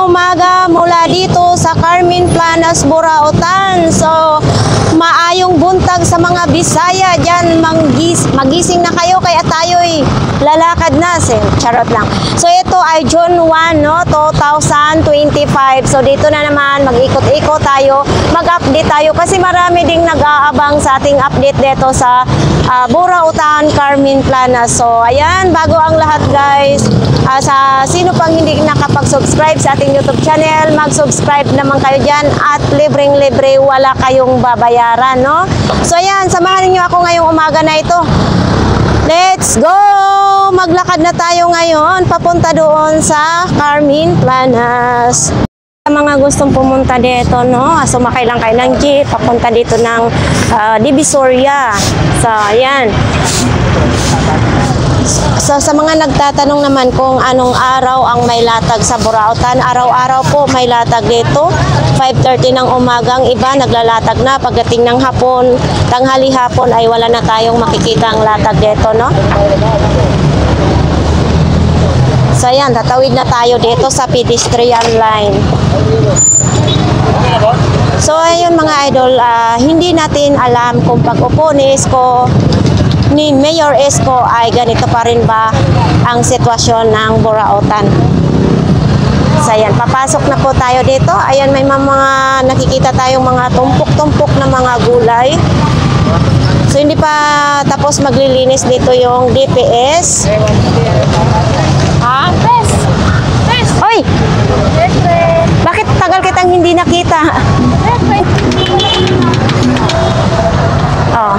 umaga mula dito sa Carmen Planas, Burautan. So, maayong buntag sa mga Bisaya dyan. Magising na kayo kaya tayo'y lalakad na. Charot lang. So, ito ay June 1, no? 2025. So, dito na naman mag-ikot-ikot tayo. Mag-update tayo kasi marami ding nag-aabang sa ating update dito sa Burautan, Carmen Planas. So, ayan, bago ang lahat guys, sa sino pang hindi nakapag-subscribe sa ating YouTube channel, mag-subscribe naman kayo dyan at libreng-libre, wala kayong babayaran, no? So, ayan, samahan niyo ako ngayong umaga na ito. Let's go! Maglakad na tayo ngayon, papunta doon sa Carmen Planas. Mga gustong pumunta dito, no? Sumakay lang kayo ng jeep, papunta dito ng Divisoria. So, ayan. So, sa mga nagtatanong naman kung anong araw ang may latag sa Burautan, araw-araw po may latag dito. 5:30 ng umagang iba naglalatag na. Pagdating ng hapon, tanghali hapon ay wala na tayong makikita ang latag dito, no? So, ayan, tatawid na tayo dito sa pedestrian line. So, ayun mga idol, hindi natin alam kung pag-upo ni Mayor Isko ay ganito pa rin ba ang sitwasyon ng Burautan. So, ayan, papasok na po tayo dito. Ayan, may mga nakikita tayong mga tumpok-tumpok na mga gulay. So, hindi pa tapos maglilinis dito yung DPS. Ha? Pes! Pes! Hoy! Bakit tagal kitang hindi nakita? Oh.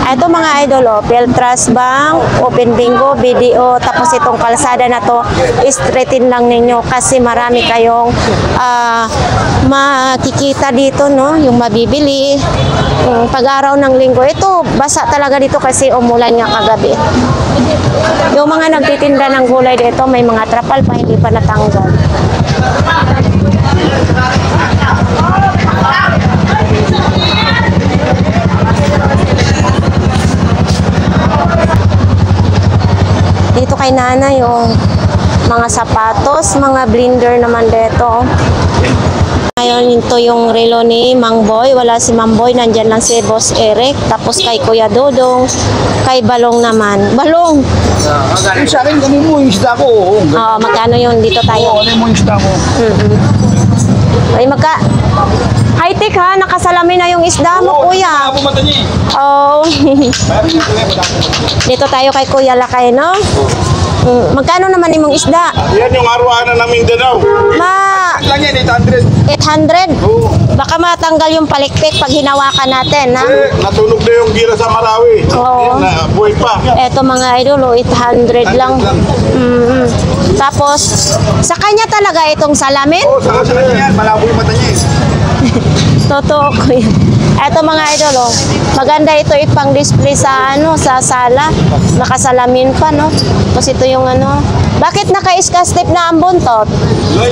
Ito mga idol, oh, Peltras Bank, Open Bingo, BDO, tapos itong kalsada na to, straightin lang ninyo kasi marami kayong makikita dito, no? Yung mabibili. Pag-araw ng linggo, ito, basa talaga dito kasi umulan nga kagabi. Yung mga nagtitinda ng gulay dito, may mga trapal pa, hindi pa natanggal. Dito kay nanay, oh, mga sapatos, mga blender naman dito. Ngayon, ito yung relo ni Mang Boy. Wala si Mang Boy, nandyan lang si Boss Eric. Tapos kay Kuya Dodong, kay Balong naman. Balong! Sa akin, kami mo yung isda ko. Magkano yun? Dito tayo. Ano mo yung isda ko? Ay, high-tech ha, nakasalamin na yung isda mo, kuya. Oh. Dito tayo kay Kuya Lakay, no? Magkano naman imong isda? Yan yung araw-araw ng Mindanao. Lang yan, 800. 800? Baka matanggal yung palikpik pag hinawakan natin, ha? Natunog na yung gira sa Marawi. Oo. Buhay pa. Eto mga idol, 800 lang. Tapos, sa kanya talaga itong salamin? Oo, sa kanya yan. Malabo yung mata niya. Totoo ko yun. Eto mga idol, oh, maganda ito ipang display sa sa sala. Nakasalamin pa, no? Tapos ito yung bakit naka-iska-step na ang buntot? May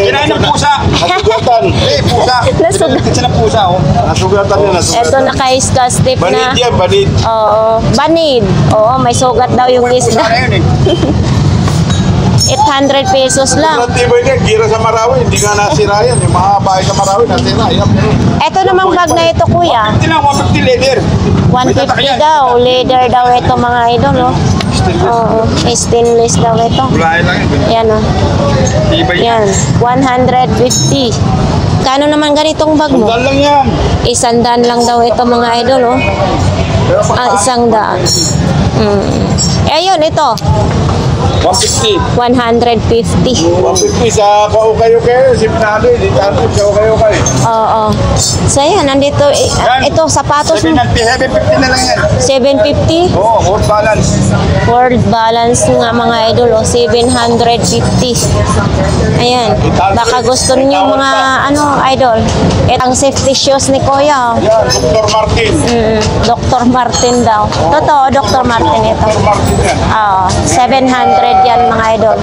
kinain ng pusa. Nasugatan. Pusa. Nasugatan ng pusa, oh. Nasugatan yan, nasugatan. Ito naka-iska-step na. Banid yan, banid. Oo, banid. Oo, may sugat daw yung isda. 800 pesos lang. Tibay niya, gira sa Marawi, hindi nga nasira yan. Yung mga bahay sa Marawi, nasira. Ito namang bag na ito, kuya. 150 lang, 150 leather. 150 daw, leather daw ito mga idol, no? Oo, stainless daw ito. Kulay lang yun. Yan, no? Yan, 150. Kano naman ganitong bag mo? Sandal lang yan. 100 lang daw ito mga idol, oh. 100. Ayun, ito. 150. 150. 150 sa Kaukay-Ukay, si Pinado, hindi tanto sa Kaukay-Ukay. Oo. So, yan, nandito, ito, sapatos mo. 750 na lang yan. 750? Oo, world balance. World balance nga mga idol, oh, 750. Ayan. Baka gusto niyo mga, idol. Ang safety shoes ni Kuya, oh. Yan, Dr. Martin. Dr. Martin daw. Totoo, Dr. Martin ito. Dr. Martin yan. 700 yan mga idol.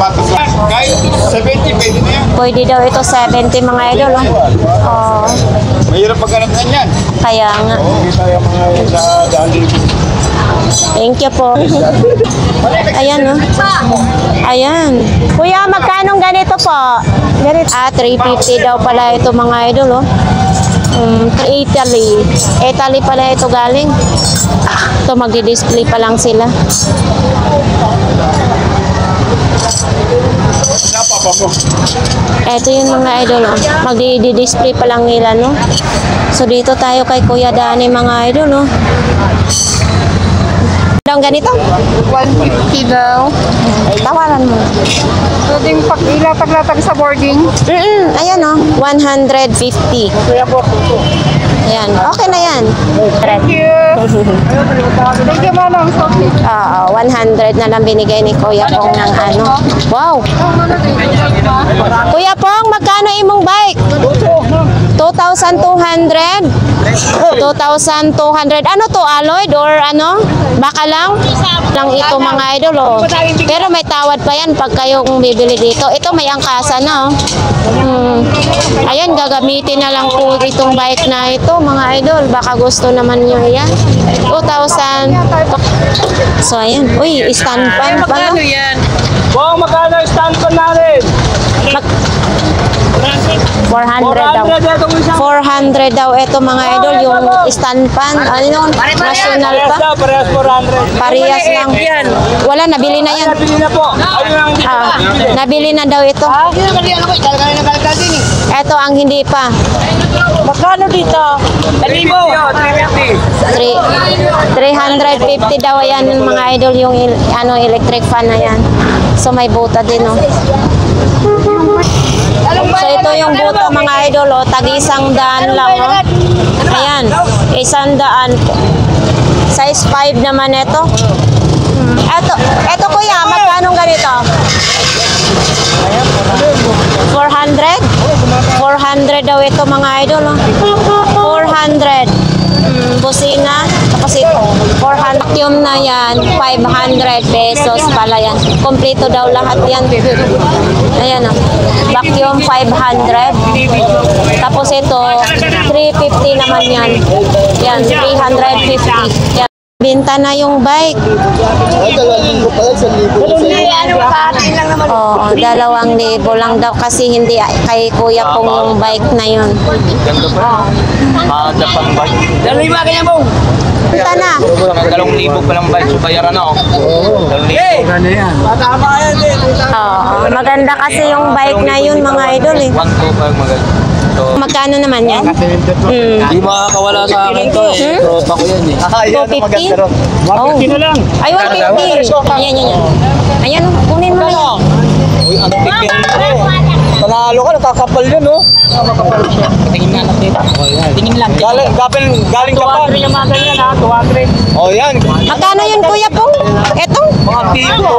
Kahit 70, pwede na yan. Pwede daw ito 70 mga idol. Oh. Mahirap maghanap na yan. Kaya nga. Oo, kita yung mga sa daan dito. Thank you po. Ayan, no? Ayan. Kuya, magkano ganito po? Ganito. 350 daw pala ito mga idol, oh. Italy. Italy pala ito galing. Ito, magdi-display pa lang sila. Ito yung mga idol, oh. Magdi-display pa lang nila, no? So, dito tayo kay Kuya Dani, mga idol, no? Daw ganito? 150 daw. Tawaran mo. Pwedeng ilatag-latag sa boarding. Ayan, oh. 150. Ayan. Okay na yan. Thank you. Thank you, Manong. Oo, 100 na lang binigay ni Kuya Pong ng ano. Wow! Kuya Pong, magkano imong bike? 2,200? 2,200. Ano to, alloy or ano? Baka lang? Lang ito mga idol, oh. Pero may tawad pa yan pag kayong bibili dito. Ito may angkasa na, oh. Ayan, gagamitin na lang po itong bike na ito, mga idol. Baka gusto naman nyo yan. 2,000. So, ayan. Uy, stand pan pa, no? Wow, magkano yung stand pan natin? 400 daw. 400 daw ito mga idol, yung stand pan. Ano yun? National pa? Parehas 400. Parehas lang. Wala, nabili na yan. Nabili na po. Ayun ang Nabili na daw ito. Ito ang hindi pa. Magkano dito? 350 daw yan mga idol, yung ano, electric fan na yan. So may buta din, oh. So ito yung buta mga idol, oh. Tag-100 lang, oh. Ayan, 100 po. Size 5 naman ito. Ito kuya, magkano ganito? 400? 400 daw ito mga idol, oh. 400. Busina. Tapos ito, 400. Vacuum na yan, 500 pesos pala yan. Kompleto daw lahat yan. Ayan, oh. Vacuum 500. Tapos ito, 350 naman yan. Yan, 350. Yan. Binta na yung bike. Oo, 2,000 lang daw kasi hindi kay Kuya Pong yung bike na yun. Ganda pa. Japan bike. Dalo yung mga ganyan mo. Binta na. 2,000 pa lang bike. So bayaran na, oh. 2,000. Ganda yan. Oo, maganda kasi yung bike na yun mga idol, eh. 1,200 maganda. Magkano naman yan? Hindi makakawala sa akin to, eh. Tropa ko yan, eh. 250? Oh. lang. Ay, 150. Ayan, yan. Ayan, kunin mo na yan. Uy, ang tik yan. Panalo ka, nakakapal yun, no? Makakapal siya. Tingin nga natin. Tingin lang. Galing ka pa. 200 yung mga ganyan, ha? 200. Oh, yan. Magkano yun, Kuya Pong? Ito? Mga tipo.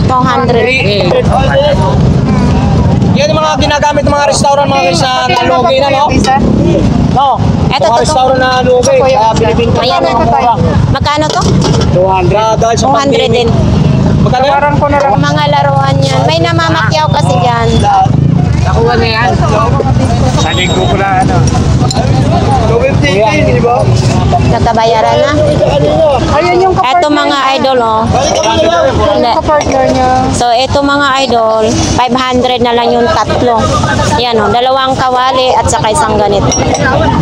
200. 200. Yan yung mga ginagamit ng mga restaurant, mga sa nalugi na, no? No. Eto, Mga totoo. restaurant na nalugi. Sa Pilipino. Ayan, magkano to? 200. Dahil sa 200 din. Magkano yan? Mga laruan yan. May namamakyaw kasi dyan. Nakuha na yan. Sa linggo ko na, ano? 250, di ba? Nagkabayaran na. Ayun yung Eto mga idol, oh. Hindi. partner niya. So, ito mga idol, 500 na lang yung tatlo. Yan, oh. 2 kawali at saka isang ganito.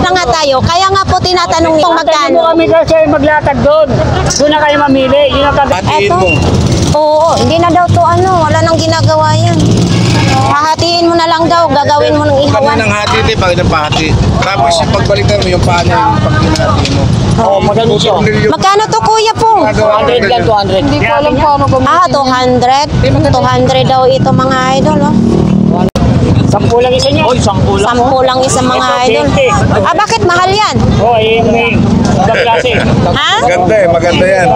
Na nga tayo. Kaya nga po tinatanong kung magkano. Kami kasi maglatag doon. Doon na kayo mamili. Yun ang Eto. Oo, hindi na daw to ano. Wala nang ginagawa yan. Hahatiin mo na lang daw. Gagawin mo ng ihawan. Pag ng hati, di ba? Ng pahati. Tapos pagbalikan mo yung paano yung pagkinati mo. Oo, maganda siya. Magkano to kuya po? 100 lang, 200. Hindi ko alam paano gamitin. 200. 200 daw ito mga idol, oh. 10 lang isa niya. Oy, 10 lang. 10 lang isa mga idol. Bakit mahal yan? Oo, may ibang klase. Ha? Maganda eh, maganda yan.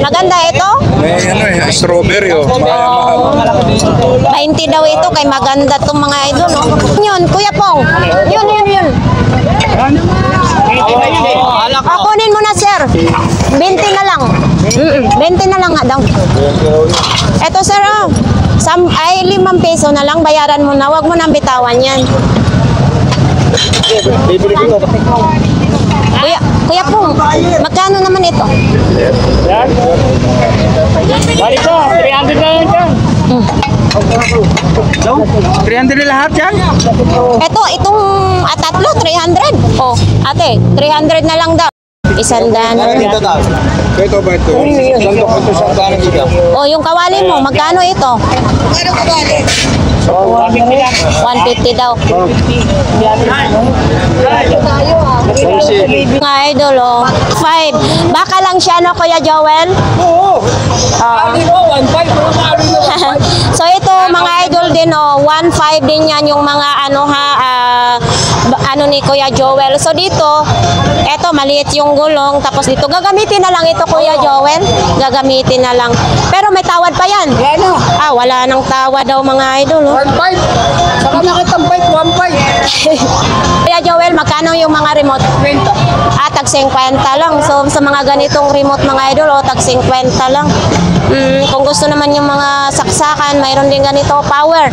Maganda ito? May ano eh, strawberry oh. Mahal. 20 daw ito kay maganda tong mga idol, no? Yun, Kuya Pong. Yun. Kunin mo na, sir. 20 na lang. 20 na lang nga daw. Eto, sir, oh. 5 peso na lang. Bayaran mo na. Huwag mo nang bitawan yan. Kuya po, magkano naman ito? Yan. Balik ko, 300 na yan dyan. 300 na lahat yan? Itong tatlo, 300. Oh, ate, 300 na lang daw. 100 na. Dito daw. Ito ba ito? Sandok ito sa tanong dito. Oh, yung kawali mo, magkano ito? 150 daw. Mga idol, oh. 5. Baka lang siya, no, Kuya Joel? Oo. So ito mga idol din, oh, 1.5 din yan yung mga ano ni Kuya Joel. So dito, eto maliit yung gulong, tapos dito gagamitin na lang ito Kuya Joel. Gagamitin na lang. Pero may tawad pa yan. Wala nang tawad daw mga idol. Oh. 1.5. Saka nakitang bike, 1.5. Kuya Joel, magkano yung mga remote? 20. Tag 50 lang. So sa mga ganitong remote mga idol, tag 50 lang. Kung gusto naman yung mga saksakan, mayroon din ganito, power.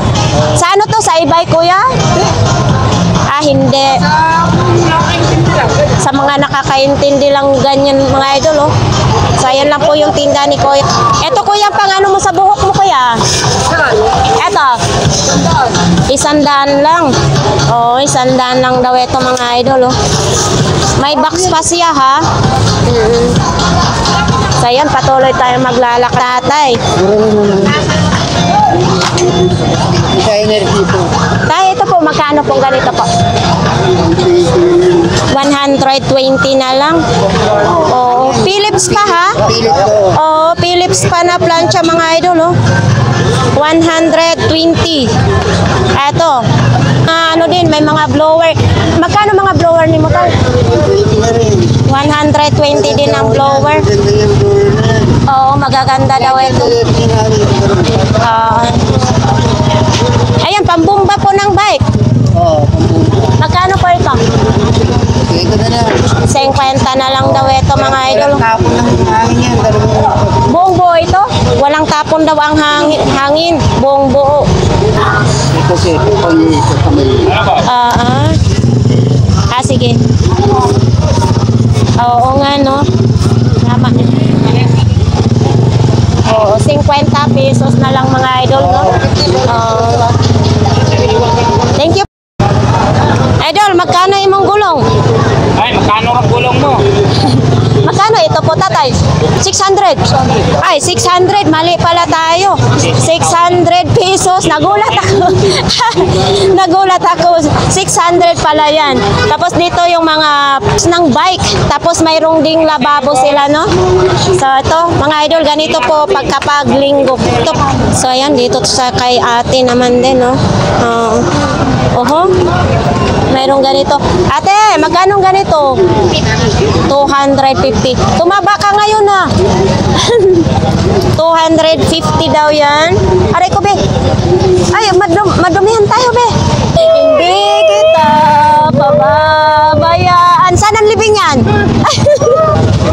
Sa ano to? Sa e-bike, Kuya? Hindi. Sa mga nakakaintindi lang ganyan mga idol, oh. So ayan lang po yung tinda ni Kuya. Ito Kuya, pang ano mo sa buhok mo Kuya? Ito. 100 lang. Oh, 100 lang daw ito mga idol, oh. May box pa siya ha. So ayan, patuloy tayo maglalakad tatay. Tayo ito po, magkano pong ganito po? 120 na lang. Oh, Philips pa ha? Oh, Philips pa na plancha mga idol, oh. 120. Eto. Ano din, may mga blower. Magkano mga blower ni mo tayo? 120 din ang blower. Oo, magaganda daw ito. Ayan, pambumba po ng bike. Magkano po ito? 50 na lang daw ito mga idol. Buong buo ito? Walang tapon daw ang hangin. Buong buo. Sige. Oo nga, no? Tama. Oo, 50 pesos na lang mga idol, no? Thank you. Idol, magkano imong gulong? Ay, magkano ang gulong mo? Magkano ito po, tatay? 600. Ay, 600. Mali pala tayo. 600 pesos. Nagulat ako. Nagulat ako. 600 pala yan. Tapos dito yung mga ng bike. Tapos mayroong ding lababo sila, no? So, ito, mga idol, ganito po pagkapag linggo. Ito. So, ayan, dito sa kay ate naman din, no? Mayroong ganito. Ate, magkano ganito? 250. Tumaba ka ngayon na. 250 daw yan. Aray ko, be. Ay, madumihan tayo, be. Hindi kita pababayaan. Saan ang libing yan?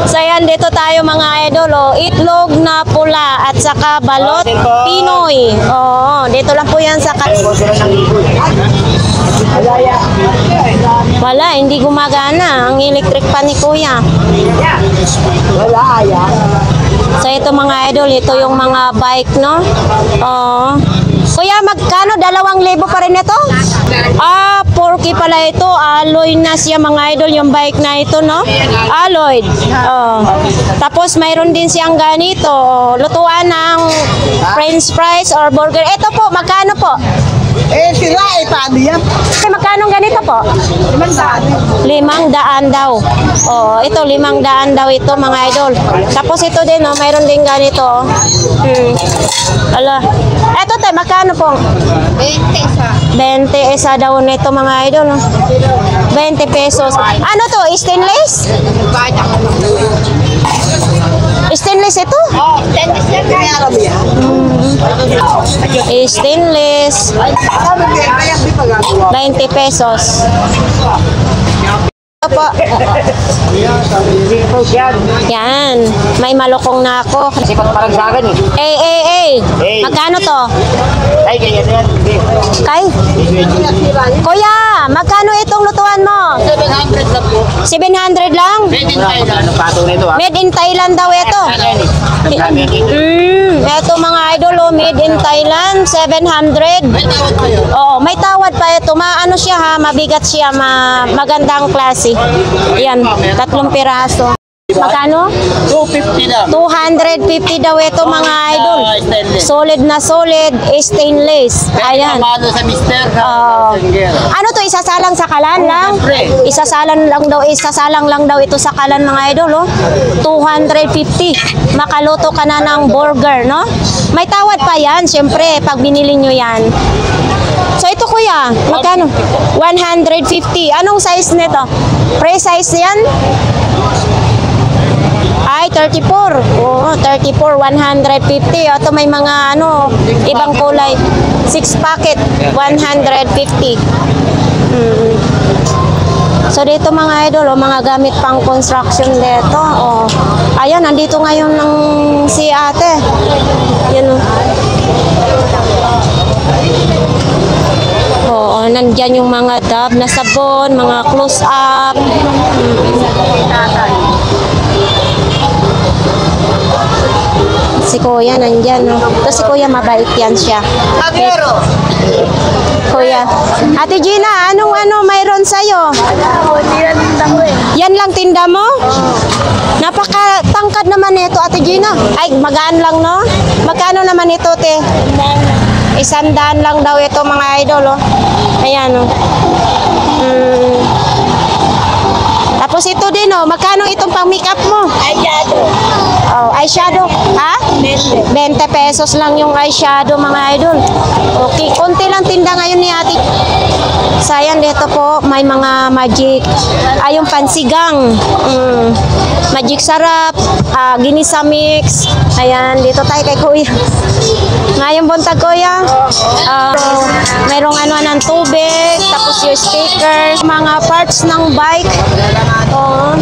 So yan, dito tayo mga idol, oh. Itlog na pula at saka balot Pinoy. Oo, dito lang po yan sa wala, hindi gumagana ang electric pa ni Kuya. So ito mga idol, ito yung mga bike, no? Kuya, magkano? 2,000 pa rin ito? 4K pala ito. Alloy na siya mga idol, yung bike na ito, no? Alloy. Tapos mayroon din siyang ganito, lutuan ng french fries or burger. Ito po, magkano po? Sila, paano yan? Magkano ganito po? 500 daw. Ito 500 daw ito mga idol. Tapos ito din, mayroon din ganito. Ito tayo, magkano po? 20 isa daw nito mga idol. 20 pesos. Ano to? Stainless? Stainless ito? Stainless. 20 pesos. Opo. Yan. May malukong na ako. Sipat parang sa akin eh. Magkano to? Ay, ganyan yan. Kay? Kuya, magkano itong lutuan mo? 700 lang po. 700 lang. Ano pato nito ah? Made in Thailand daw ito. Ito mga idol, oh, made in Thailand, 700. Oo, may tawad pa ito. Maano siya ha, mabigat siya, magandang klase. Yan, 3 piraso. Magkano? 250 lang. 250 daw ito mga idol. Solid na solid, stainless. Ayan. Pamalo sa mister. Ano to, isasalang sa kalan lang? Isasalang lang daw ito sa kalan mga idol, oh. 250. Makaluto ka na ng burger, no? May tawad pa yan, syempre, pag binili nyo yan. So ito kuya, magkano? 150. Anong size nito? Pre-size yan? Ay, 34. Oo, 34, 150. Ito may mga ano, ibang kulay. 6 packet, 150. So dito mga idol, oh, mga gamit pang construction dito. Oh. Ayan, nandito ngayon ng si ate. Yan oh. Oo, nandyan yung mga dab na sabon, mga close up. Si Kuya nandyan, no? Ito si Kuya, mabait yan siya. Kuya. Ate Gina, anong mayroon sa'yo? Yan lang tinda mo? Napakatangkad naman ito, Ate Gina. Ay, magaan lang, no? Magkano naman ito, te? 100 lang daw ito, mga idol, oh. Ayan, oh. Tapos ito din, oh. Magkano itong pang-makeup mo? Eyeshadow. Oh, eyeshadow. Ha? 20 pesos lang yung eyeshadow, mga idol. Okay, konti lang tinda ngayon ni ate. Sayang dito po, may mga magic. Ay, yung pansigang. Magic sarap. Ginisa mix. Ayan, dito tayo kay Kuya. Ngayong buntag, Kuya. Mayroong ng tubig. Tapos yung sticker. Mga parts ng bike. Oh.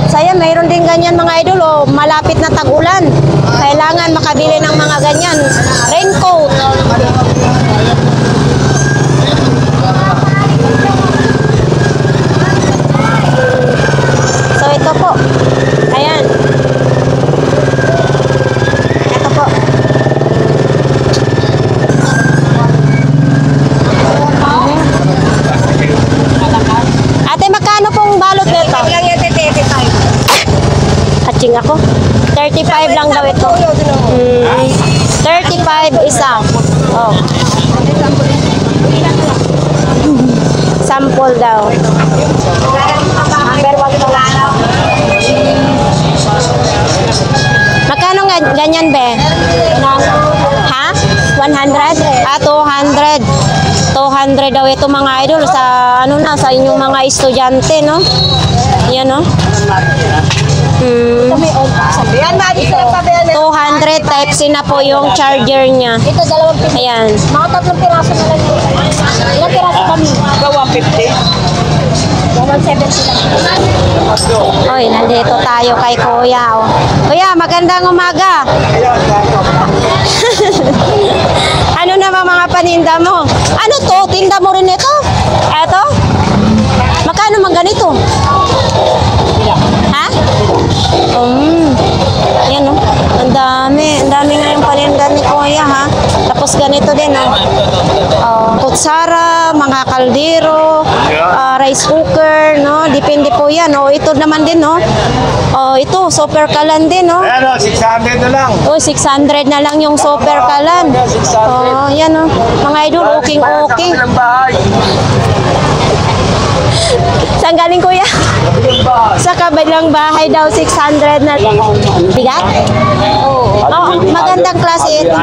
Saya mayroon din ganyan mga idol, oh, malapit na tag-ulan. Kailangan makabili ng mga ganyan. Raincoat. So ito po. Ayan. Ito po. Ate, magkano pong balot nito? Hatching ako. 35 lang daw ito. 35 isa. Oh. Sample daw. Magkano nga ganyan, be? Ha? 100? 200. 200 daw ito mga idol sa sa inyong mga estudyante, no? Yan, no? 200 Type-C na po yung charger niya. Ito, 2 Ayan. Mga 3 piraso na lang yun. Ilang piraso kami? 170 lang. Oy, nandito tayo kay Kuya. Oh. Kuya, magandang umaga. Ano naman mga paninda mo? Ano to? Tinda mo rin ito? Eto? Magkano man ganito? Ha? Yan, no? Ang dami. Ang dami nga yung paninda ni Kuya, ha? Tapos ganito din, no? Kutsara, mga kaldero, rice cooker, no? Depende po yan, no? Ito naman din, no? Ito, super kalan din, no? Ayan o, 600 na lang. 600 na lang yung super kalan. Yan, no? Mga idol, okay. Saan galing, Kuya? Sa kabilang bahay daw, 600 na. Bigat? Oo. Magandang klase ito.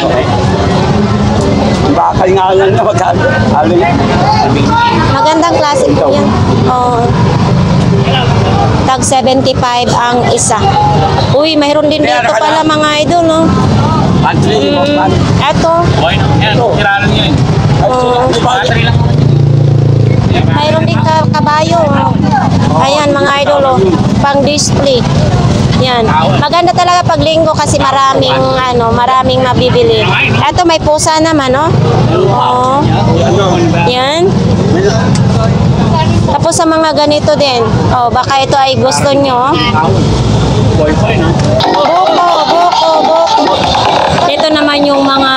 Bakal nga lang na magkano. Magandang klase po yan. Tag 75 ang isa. Uy, mayroon din dito pala mga idol, no? Eto. Mayroon din kabayo. Ayan mga idol, oh. Pang display. Yan. Maganda talaga pag linggo kasi maraming mabibili. Eto may pusa naman, no? Yan. Tapos sa mga ganito din. Oh, baka ito ay gusto nyo. Buko. Ito naman yung mga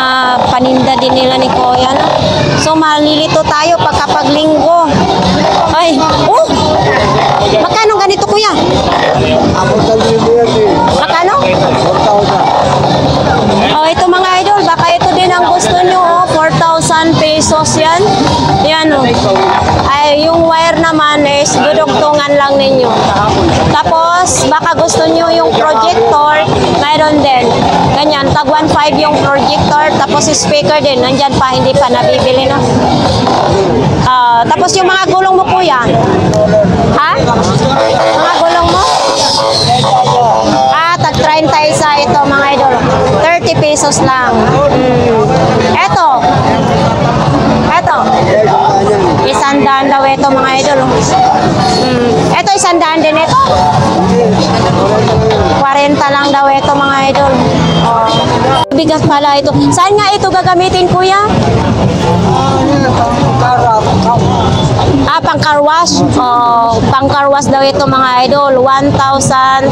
paninda din nila ni Kuya. No? So, malilito tayo pagkapag linggo. Ay, oh! Magkano ganito, Kuya? Magkano? Oh, ito mga idol, baka ito din ang gusto nyo. Oh, 4,000 pesos yan. Yan, oh. Ay, yung wire naman is dudugtungan lang ninyo. Tapos, baka gusto nyo yung projector, mayroon din. Ganyan, tag 1.5 yung projector, tapos speaker din. Nandyan pa, hindi pa nabibili na. Tapos yung mga gulong mo, Kuya. Ha? Mga gulong mo? Tag 30 isa ito, mga idol. 30 pesos lang. Eto. Isandaan daw ito, mga idol. Ito, isandaan din ito. 40 lang daw ito, mga idol. Bigas pala ito. Saan nga ito gagamitin, Kuya? Pang-carwash. Pang-carwash daw ito, mga idol. 1,500.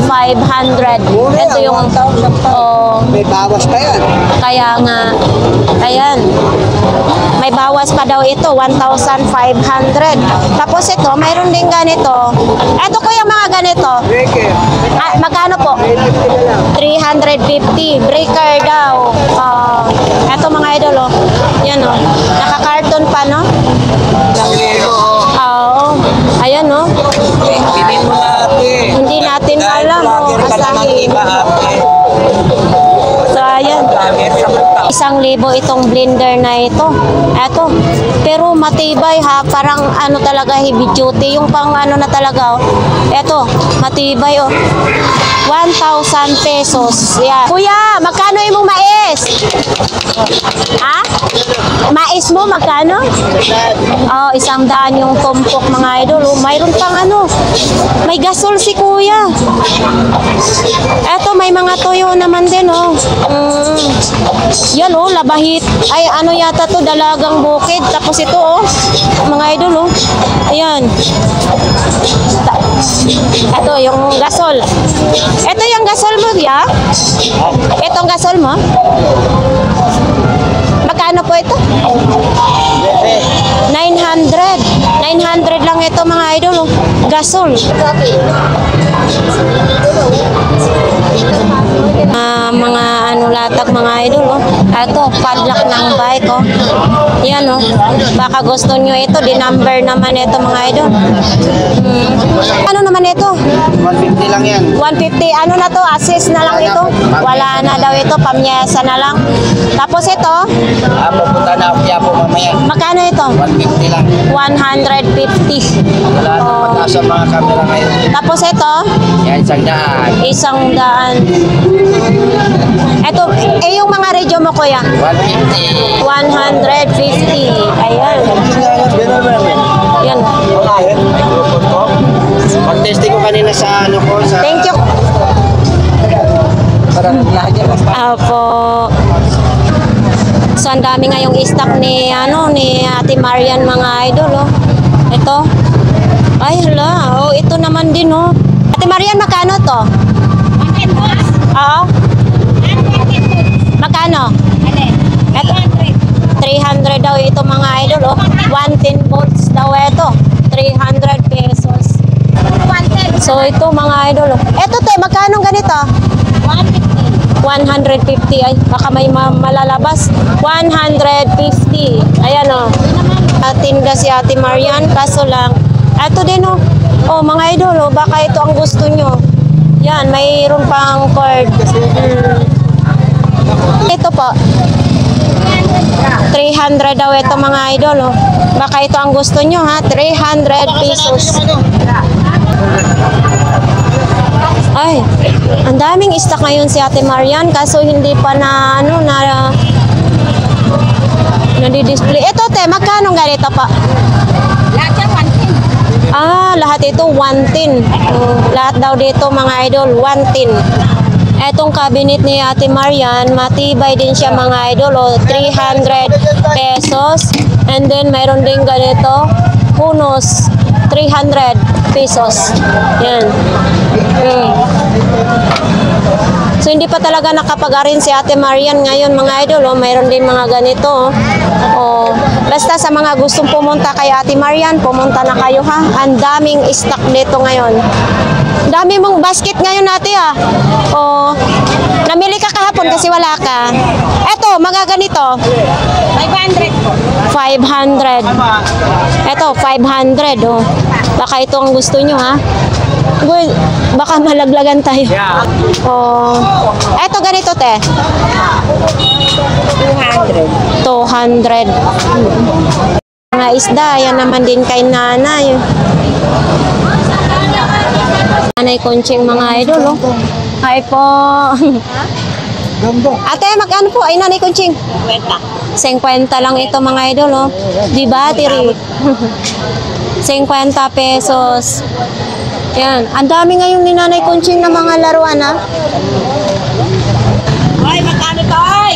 Ito yung... May bawas pa yan. Kaya nga. Ayan. May bawas pa daw ito. 1,500. Tapos ito, mayroon din ganito. Ito, Kuya, mga ganito. Magkano po? 350. Breaker daw. Ito, mga idol, oh. Yan, oh. Naka-carton pa, no? Ayan, no? Hindi natin alam, oh. Asahin. So, ayan. 1,000 itong blender na ito. Eto. Pero matibay, ha. Parang ano talaga, heavy duty. Yung pang ano na talaga, oh. Eto. Matibay, oh. 1,000 pesos. Yan. Kuya, magkano yung mais? Ha? Mais mo, magkano? 100 yung tumpok, mga idol. Mayroon pang ano. May gasol si Kuya. Eto, may mga tuyo naman din, oh. Yan, oh, labahit. Ay, ano yata to, dalagang bukid. Tapos ito, oh, mga idol, oh. Ayan. Ito, yung gasol. Ito yung gasol mo, ya? Itong gasol mo? Magkano po ito? 900. 900 lang ito, mga idol, oh. Gasol. Mga ano latak, mga idol, oh. Ito, padlock ng bike, oh. Yan, oh. Baka gusto nyo ito, di number naman ito, mga idol. Ano naman ito? 150 lang yan. 150, ano na to? Assist na lang ito? Wala na daw ito, pamyesa na lang. Tapos ito? Pupunta na ako po mamaya. Magkano ito? 150 lang. 150. Wala na pag-asa mga camera ngayon. Tapos ito? Yan, 100. 100. Ito, yung mga radio mo, Kuya? 150. 150. Ayan. Yan. Pag-testing ko kanina sa ano ko sa... Thank you. Apo. So, ang dami ngayong stock ni Ate Marian, mga idol, oh. Ito. Ay, hala. Oh, ito naman din, oh. Ate Marian, magkano to? Oo. Magkano? Ito. 300 daw ito, mga idol, oh. 110 volts daw ito. 300 pesos. So, ito, mga idol, oh. Ito, te, magkano ganito? 150. Ay, baka may malalabas. 150. Ayan, oh. Tinda si Ate Marian, kaso lang. Ito din, oh. Oh, mga idol, oh. Baka ito ang gusto nyo. Yan, mayroon pang cord. Ito po. 300 daw ito, mga idol, oh. Baka ito ang gusto nyo, ha? 300 pesos. Ay, ang daming stock ngayon si Ate Marian, kaso hindi pa na nadi-display. Ito, te, magkano ganito pa? Lahat ito 110. Lahat daw dito, mga idol, 110. Etong cabinet ni Ate Marian, matibay din siya, mga idol, oh, 300 pesos. And then mayroon din ganito, punos, 300 pesos. Yan. So hindi pa talaga nakapag-arin si Ate Marian ngayon mga idol. Oh. Mayroon din mga ganito. Oh. Basta sa mga gustong pumunta kay Ate Marian, pumunta na kayo ha. Ang daming stock dito ngayon. Dami mong basket ngayon ate ha. Oh. Namili ka kahapon kasi wala ka. Eto, mga ganito. 500. Eto, 500 oh. Baka ito ang gusto nyo ha. Good. Baka malaglagan tayo. Oh. Eto ganito te. 200. Mga isda, yan naman din kay nanay. Nanay Conching mga idol oh. Hi po. Ate, magkano po? Ay, Nanay Conching. 50 lang ito mga idol oh. Di battery. 50 pesos. Yan. Ang dami ngayon ni Nanay Conching na mga laruan ha. Ay, magkano to, ay?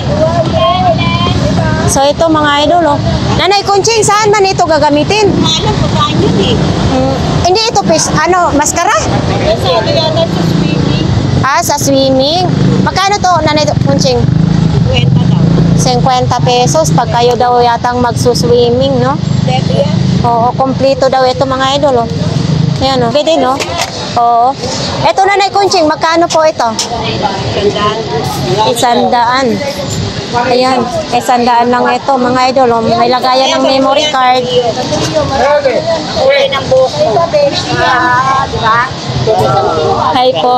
So ito mga idol oh. Nanay Conching, saan man ito gagamitin? Alam ko saan yun eh. Hindi ito maskara? Kasi ano yan sa swimming? Ah, sa swimming. Magkano to Nanay Conching? 20 daw. 50 pesos pag kayo daw yatang magsuswimming, no? Debe yan. Oo, kompleto daw ito mga idol, oh. Ayan, oh. Pwede, no? Oo. Ito Nanay Conching, magkano po ito? 100. Ayan, 100 lang ito mga idol, oh. May lagayan ng memory card. Uli ng buhok mo. Diba? Hi po.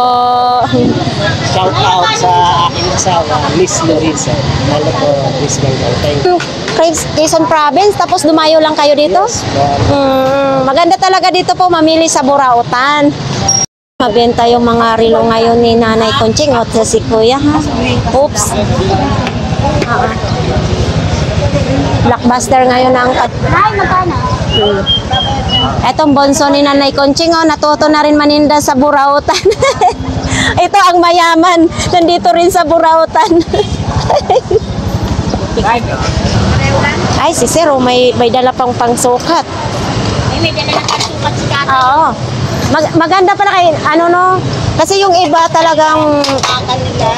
Shout out sa aking asawa, Miss Larissa. Hello po, Miss Ganggal. Thank you. Quezon Province, tapos dumayo lang kayo dito? Maganda talaga dito po mamili sa Burautan. Mabenta yung mga relo ngayon ni Nanay Conching o si Kuya ha. Oops. Blockbuster ngayon ang Ay, magkano? Etong bonso ni Nanay Conching oh, natuto na rin maninda sa Burautan. Ito ang mayaman, nandito rin sa Burautan. Ay, si Sir, oh, may dala pang pangsukat. Ay, may dala na kasukat si Kaka. Oo. Maganda pala kay, ano no? Kasi yung iba talagang, Kaka nila.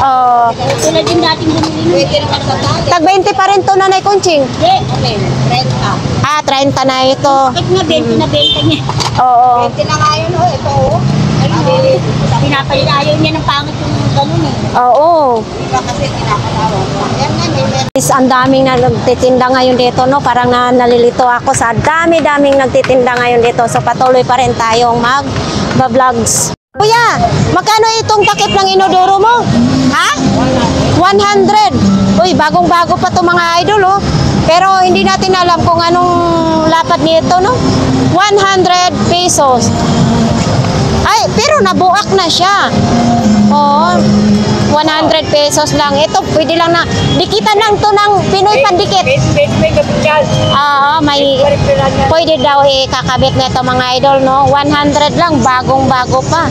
tulad din dating bumili. Pwede naman sa dati. tag 20 pa rin to Nanay Conching. Hindi, okay. 30. Ah, 30 na ito. Bakit nga 20 na benta niya? Oo. 20 na nga yun, oh. Ito, oh. Ay, pinapalit ayaw niya ng pangit yung ganun eh. Oo. Diba kasi kinakalawa. Yan nga, may Is ang daming na nagtitinda ngayon dito, no? Parang nalilito ako sa dami-daming nagtitinda ngayon dito. So patuloy pa rin tayong mag-vlogs. Kuya, magkano itong takip ng inodoro mo? Ha? 100. Uy, bagong-bago pa to mga idol, oh. Pero hindi natin alam kung anong lapad nito, no? 100 pesos. Ay, pero nabuak na siya. Oo. 100 pesos lang. Ito, pwede lang na, dikitan lang to ng Pinoy Pandikit. May, pwede daw kakabit na ito mga idol, no? 100 lang, bagong-bago pa.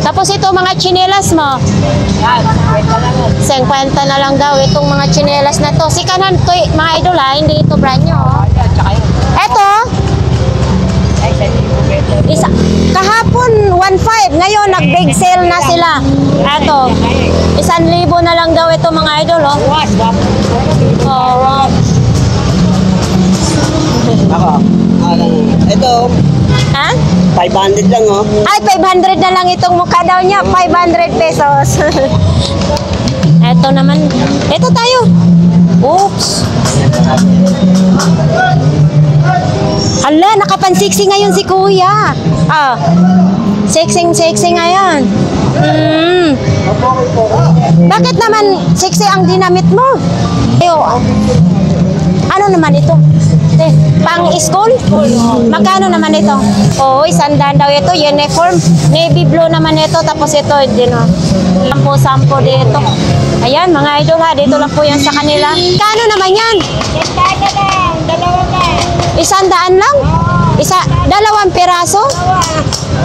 Tapos ito, mga tsinelas mo. 50 na lang daw itong mga tsinelas na to. Si kanan to, mga idol ha, hindi ito brand new. Ito, kahapon 1.5, ngayon nag-big sale na sila. Eto, 1,000 na lang daw ito mga idol, oh. Ito, Ha? 500 lang oh. Ay, 500 na lang itong mukha daw niya, 500 pesos. Eto naman, eto tayo. Oops. Hala, nakapansiksi ngayon si Kuya. Ah, sexy ngayon. Bakit naman sexy ang dinamit mo? Ano naman ito? Pang-school? Magkano naman ito? Oo, 100 daw ito. Uniform. Navy blue naman ito. Tapos ito, sampo dito. Ayan, mga idol ha. Dito lang po yan sa kanila. Kano naman yan? 100 lang? Dalawang piraso?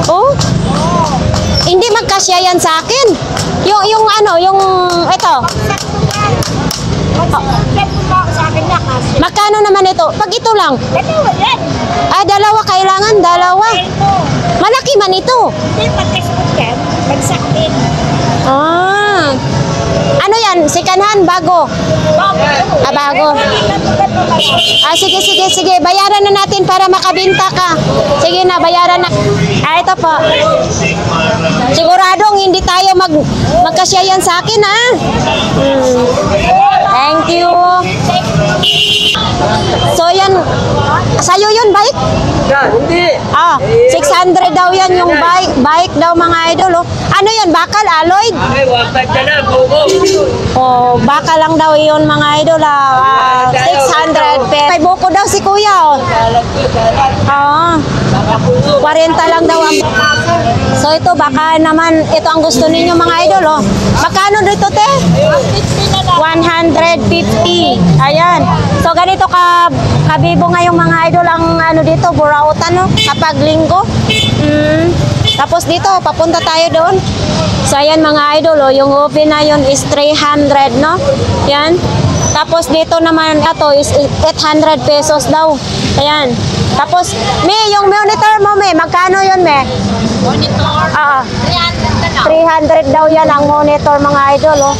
Oh? Hindi magkasya yan sa akin. Yung ito. Magkano naman ito? Pag ito lang. Dalawa kailangan naman ito? Hindi, pagkasakot yan, bagsak din. Ah. Ano yan? Second hand? Bago? Ah, bago. Ah, sige. Bayaran na natin para makabinta ka. Sige na, bayaran na. Ah, ito po. Siguradong hindi tayo magkasya yan sa akin, ha? Thank you. So, yan. Sa'yo yun, bike? Hindi. Ah, 600 daw yan yung bike. Bike daw, mga idol. Oh. Ano yan? Bakal, alloy? Ay, wapad ka na, buko. Oh, baka lang daw yun, mga idol. 600 pesos. May buko daw si kuya. Oh. Ah, 40 lang daw ang... So ito, baka naman, ito ang gusto ninyo, mga idol. Oh. Magkano dito, te? 150. Ayan. So ganito kabibo ngayong mga idol ang ano dito, Burautan, no? Kapag linggo. Tapos dito, papunta tayo doon. So ayan mga idol, oh, yung open na yun is 300, no? Yan. Tapos dito naman ito is 800 pesos daw. Ayan. Tapos, yung monitor mo, magkano yun, Monitor, 300 daw yan ang monitor, mga idol, oh.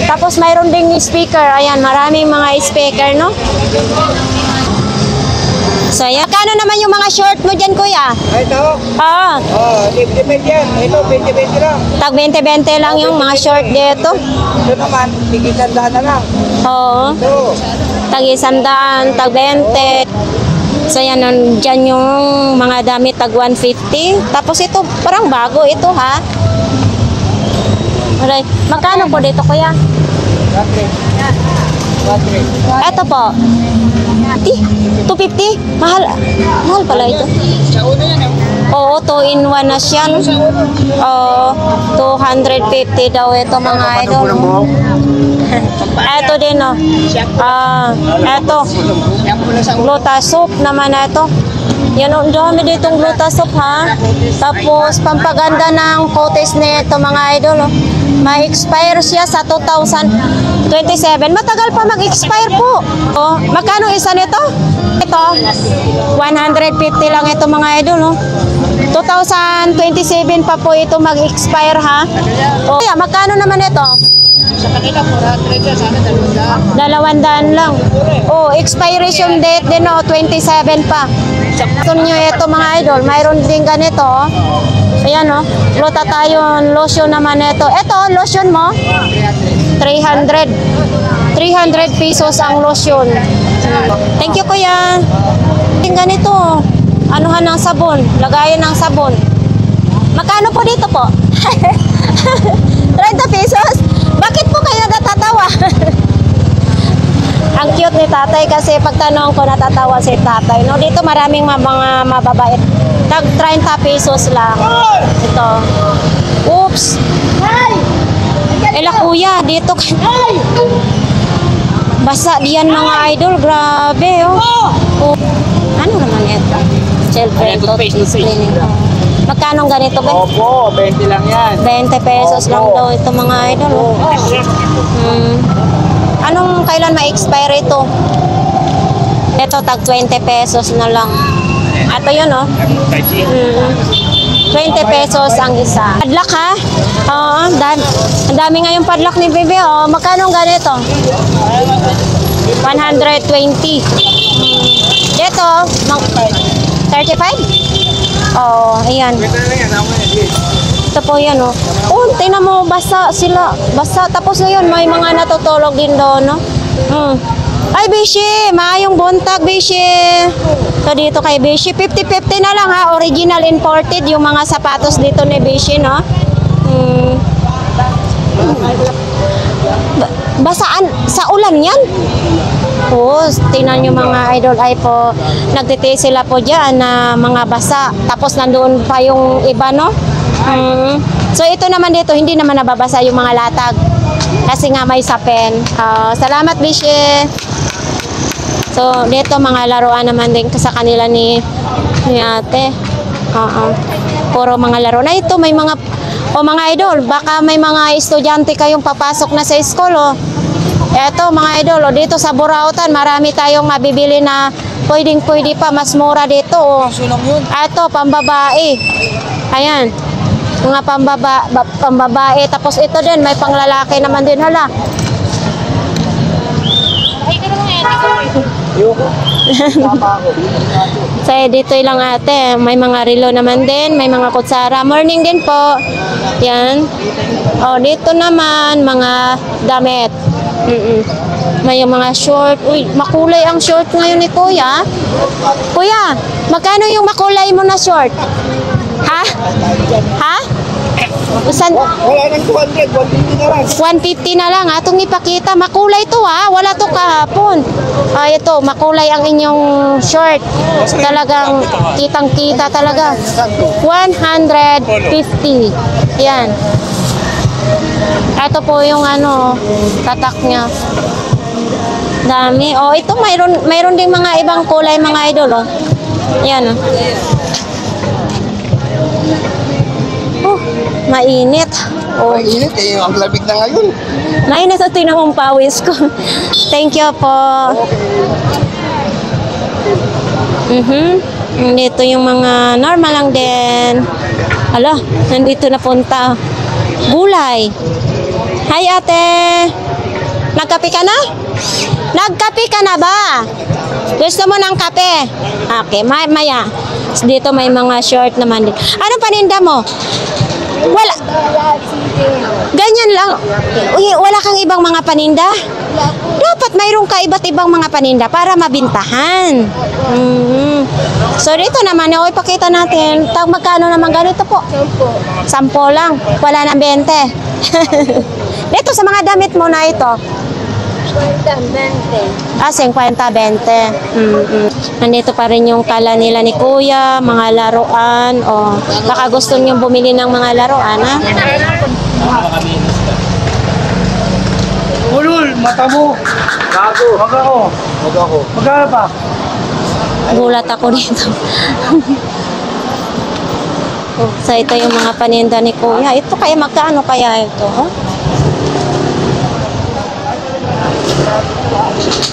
Tapos mayroon ding speaker. Ayan, maraming mga speaker, no? So, ayan. Kano naman yung mga short mo dyan, kuya? Ito? Oo. Depende yan. Ito, 20-20 lang. Tag 20-20 lang yung mga short dito. Ito naman, tigisandahan na lang. Oo. Ito. Tag 100, tag 20. So, yan, dyan yung mga damit, tag 150. Tapos ito, parang bago ito, ha? Alright. Magkano po dito, kuya? 1-3. Ito po. 250? Mahal. Mahal pala ito. Sa uno yan, Oo, 2-in-1 na siya. Oo, 250 daw ito, mga idol. Ito din, oh. Ito. Glutasop naman na ito. Yan, ang dami ditong glutasop, ha. Tapos, pampaganda ng coatis nito, mga idol, oh. Ma-expire siya sa 2027. Matagal pa mag-expire po. Oh, magkano isa nito? Ito, 150 lang ito, mga idol, oh. 2027 pa po ito mag-expire, ha. Oh, yeah, magkano naman ito? Sa kanila, 400 yan. Sana 200. 200 lang. Oh, expiration date din, oh, 27 pa. Gusto nyo ito, mga idol, mayroon din ganito, oh. Ayan, oh. Glutathione lotion naman ito. Ito, lotion mo? 300. 300 pesos ang lotion. Thank you, kuya. Yung ganito, oh. Anuhan ng sabon. Lagayan ng sabon. Magkano po dito po? 30 pesos? Bakit po kayo natatawa? Ang cute ni tatay kasi pagtanong ko natatawa si tatay. No, dito maraming mga mababait. Tag 30 pesos lang. Ito. Oops. Ela kuya, dito basa diyan, mga idol. Grabe, oh. Oh. Ano naman ito? Children toothpaste cleaning. Magkano ganito, ba? Opo, 20 lang yan. 20 pesos lang daw ito, mga idol. Oh. Anong kailan ma-expire ito? Ito, tag 20 pesos na lang. Ito yun, oh. 20 pesos ang isa. Padlock, ha? Oo, ang dami nga yung padlock ni Bebe, oh. Magkano ganito? 120. Ito, 35? Oo, ayan. Ito po yan, oh. Oh, tingnan mo, basa sila. Basa. Tapos ngayon, may mga natutulog din doon, no? Ay, Bishi, maayong buntag, Bishi. So, dito kay Bishi, 50-50 na lang, ha? Original imported, yung mga sapatos dito ni Bishi, no? Basaan sa ulan yan. Oo, tingnan nyo, mga idol, ay po, nagtitiis sila po dyan na mga basa. Tapos nandoon pa yung iba, no? So ito naman dito, hindi naman nababasa yung mga latag. Kasi nga may sapin. Salamat, Bishi. So dito mga laruan naman din sa kanila ni ate. Puro mga laro. Na ito may mga, mga idol, baka may mga estudyante kayong papasok na sa school, oh. Eto, mga idol, dito sa Burautan, marami tayong mabibili na Pwede pa, mas mura dito. Oh. Ito, pambabae. Ayan. Mga pambabae. Tapos ito din, may panglalaki naman din. Hala. So, dito lang ate. May mga relo naman din. May mga kutsara. Morning din po. Yan. Oh, dito naman, mga damit. May mga short. Uy, makulay ang short ngayon ni Kuya. Kuya, magkano yung makulay mo na short? Ha? Ha? Wala nang 200, 150 na lang. 150 na lang. Atong ipakita. Makulay to ha. Wala to kahapon. Ito, makulay ang inyong short. Talagang kitang-kita talaga. 150. Yan. Ito po yung tatak niya. Dami. Oh, ito mayroon ding mga ibang kulay mga idol, oh. Yan, oh. Oh, mainit. Oh. Mainit eh, ang lamig na ngayon. Mainit sa tinamong pawis ko. Thank you po. Dito yung mga normal lang din. Hala, nandito na punta. Gulay. Hi ate. Nagkape ka na? Nagkape ka na ba? Gusto mo ng kape? Okay, maya. Dito may mga short naman din. Anong paninda mo? Wala. Ganyan lang. Uy, wala kang ibang mga paninda? Dapat mayroon ka iba't ibang mga paninda para mabintahan. So dito naman, ipakita natin. Magkano naman ganito po? 10 lang. Wala na 20. Dito sa mga damit mo na ito. 50-20. 50-20. Nandito pa rin yung kala nila ni Kuya, mga laruan. Baka gusto nyo bumili ng mga laruan, ha? Ulul, mata mo. Gago. Magkano pa? Gulat ako dito. So ito yung mga paninda ni Kuya. Ito kaya magkano kaya ito?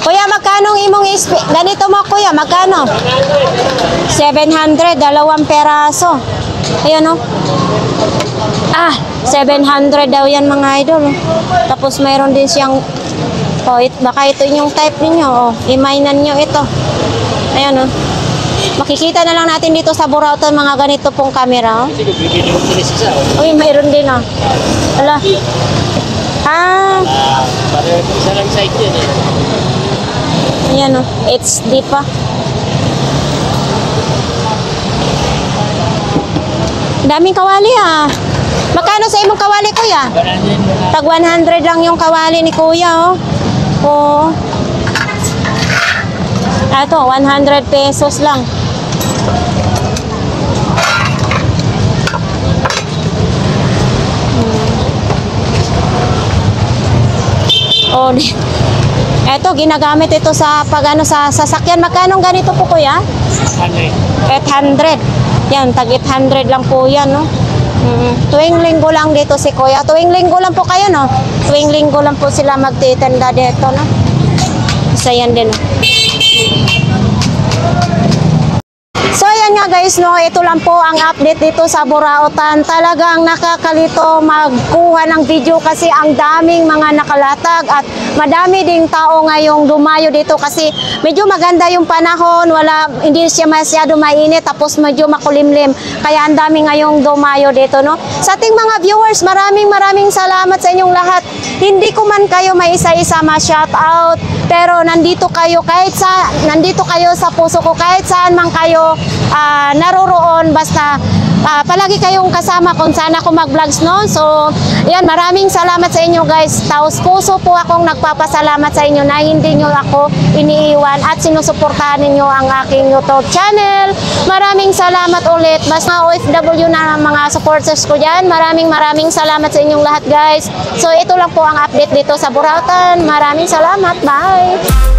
Kuya, magkano imong ganito mo kuya? Magkano? 700, 2 peraso. Ayan o. 700 daw yan mga idol. Tapos mayroon din siyang baka ito yung type ninyo. Imainan nyo ito. Ayan o. Makikita na lang natin dito sa Burautan mga ganito pong camera. Uy, mayroon din o. Ala. Parang isa lang side yun eh. Ayan o. HD pa. Daming kawali ah. Magkano sa imong kawali kuya? 100. Tag 100 lang yung kawali ni kuya oh. Ito, 100 pesos lang. Eto, ginagamit ito sa sa sasakyan. Magkano ganito po kuya? 800. Yan, tag 800 lang po yan, no? Tuwing linggo lang dito si kuya. Tuwing linggo lang po kayo, no? Tuwing linggo lang po sila magtitenda dito, no? Isa yan din, no? So ayan nga guys, no, ito lang po ang update dito sa Burautan. Talagang nakakalito magkuha ng video kasi ang daming mga nakalatag at madami ding tao ngayong dumayo dito kasi medyo maganda yung panahon, hindi siya masyado mainit tapos medyo makulimlim. Kaya ang dami ngayong dumayo dito, no. Sa ating mga viewers, maraming salamat sa inyong lahat. Hindi ko man kayo may isa-isa ma-shout out, pero nandito kayo sa puso ko kahit saan man kayo naroroon, basta palagi kayong kasama kung saan ako mag-vlogs noon. So, yan, maraming salamat sa inyo guys. Taos puso po akong nagpapasalamat sa inyo na hindi nyo ako iniiwan at sinusuportahan ninyo ang aking YouTube channel. Maraming salamat ulit. Basta OFW na mga supporters ko dyan. Maraming salamat sa inyong lahat guys. So, ito lang po ang update dito sa Burautan. Maraming salamat. Bye!